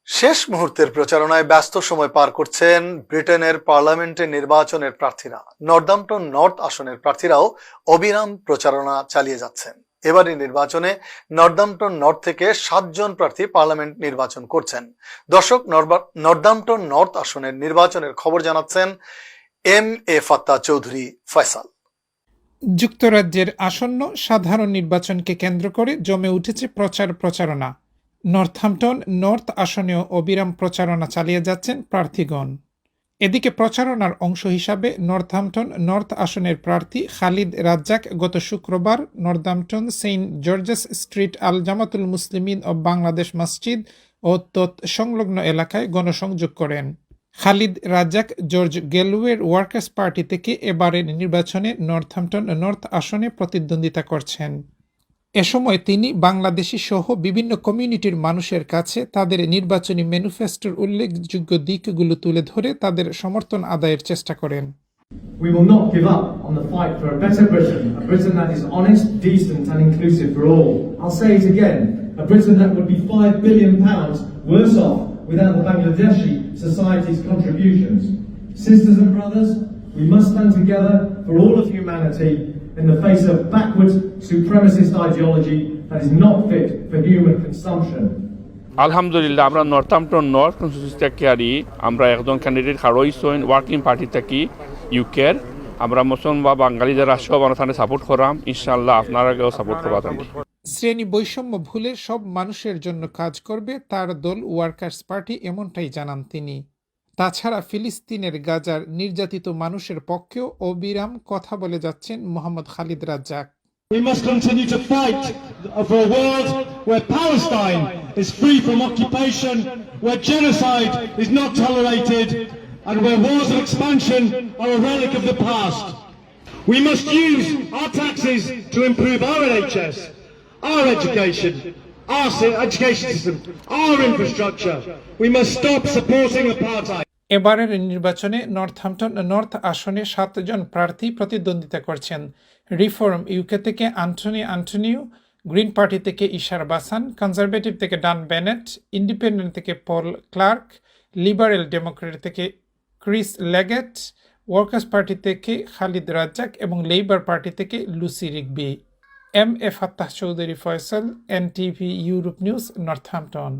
শেষ মুহূর্তের প্রচারণায় ব্যস্ত সময় পার করছেন ব্রিটেনের পার্লামেন্টের নির্বাচনের প্রার্থীরা। নর্দাম্পটন নর্থ আসনের প্রার্থীরাও অবিরাম প্রচারণা চালিয়ে যাচ্ছেন। এবারে নির্বাচনে নর্দাম্পটন নর্থ থেকে 7 জন প্রার্থী পার্লামেন্ট নির্বাচন করছেন। দর্শক, নর্দাম্পটন নর্থ আসনের নির্বাচনের খবর জানাচ্ছেন এম.এ. ফাত্তা চৌধুরী ফয়সাল। যুক্তরাজ্যের আসন্ন সাধারণ নির্বাচনকে কেন্দ্র করে জমে উঠেছে প্রচারণা। নর্থহ্যাম্পটন নর্থ আসনেও অবিরাম প্রচারণা চালিয়ে যাচ্ছেন প্রার্থীগণ। এদিকে প্রচারণার অংশ হিসাবে নর্থহ্যাম্পটন নর্থ আসনের প্রার্থী খালিদ রাজ্জাক গত শুক্রবার Northampton Saint George's Street Al Jamatul Muslimin ও বাংলাদেশ মসজিদ ও সংলগ্ন এলাকায় গণসংযোগ করেন। খালিদ রাজ্জাক জর্জ গেলওয়ের ওয়ার্কার্স পার্টি থেকে এবারের নির্বাচনে নর্থহ্যাম্পটন নর্থ আসনে প্রতিদ্বন্দ্বিতা করছেন। এ সময় তিনি বাংলাদেশি সহ বিভিন্ন কমিউনিটির মানুষের কাছে তাদের নির্বাচনী ম্যানিফেস্টোর উল্লেখযোগ্য দিকগুলো তুলে ধরে তাদের সমর্থন আদায়ের চেষ্টা করেন। We will not give up on the fight for a better Britain, a Britain that is honest, decent and inclusive for all. I'll say it again, a Britain that would be £5 billion worse off without the Bangladeshi society's contributions. Sisters and brothers, we must stand together for all of humanity in the face of backward supremacist ideology that is not fit for human consumption. আলহামদুলিল্লাহ, আমরা Northampton north constituency থেকে আমরা একজন candidate হারইসইন working party থেকে ইউকের আমরা মুসলমান বা বাঙালি যারা সব আমরা সাপোর্ট করাম। ইনশাআল্লাহ আপনারাও সাপোর্ট করবা। শ্রেণী বৈষম্য ভুলে সব মানুষের জন্য কাজ করবে তার দল ওয়ার্কার্স পার্টি, এমনটাই জানান তিনি। তাছাড়া ফিলিস্তিনের গাজার নির্যাতিত মানুষের পক্ষেও অবিরাম কথা বলে যাচ্ছেন Mohammad Khalid Razzak. We must continue to fight for a world where Palestine is free from occupation, where genocide is not tolerated, and where wars of expansion are a relic of the past. We must use our taxes to improve our NHS, our education system, our infrastructure. We must stop supporting apartheid. এবারের নির্বাচনে Northampton north আসনে 7 জন প্রার্থী প্রতিদ্বন্দ্বিতা করছেন। Reform UK থেকে Antonio, Green Party থেকে Ishar Basan, Conservative থেকে Dan Bennett, Independent থেকে পল ক্লার্ক, লিবারেল ডেমোক্রেট থেকে ক্রিস লেগেট, ওয়ার্কার্স পার্টি থেকে খালিদ রাজ্জাক এবং লেবার পার্টি থেকে Lucy Rigby. M A. Fatta Chowdhury Faisal, NTV Europe News, Northampton.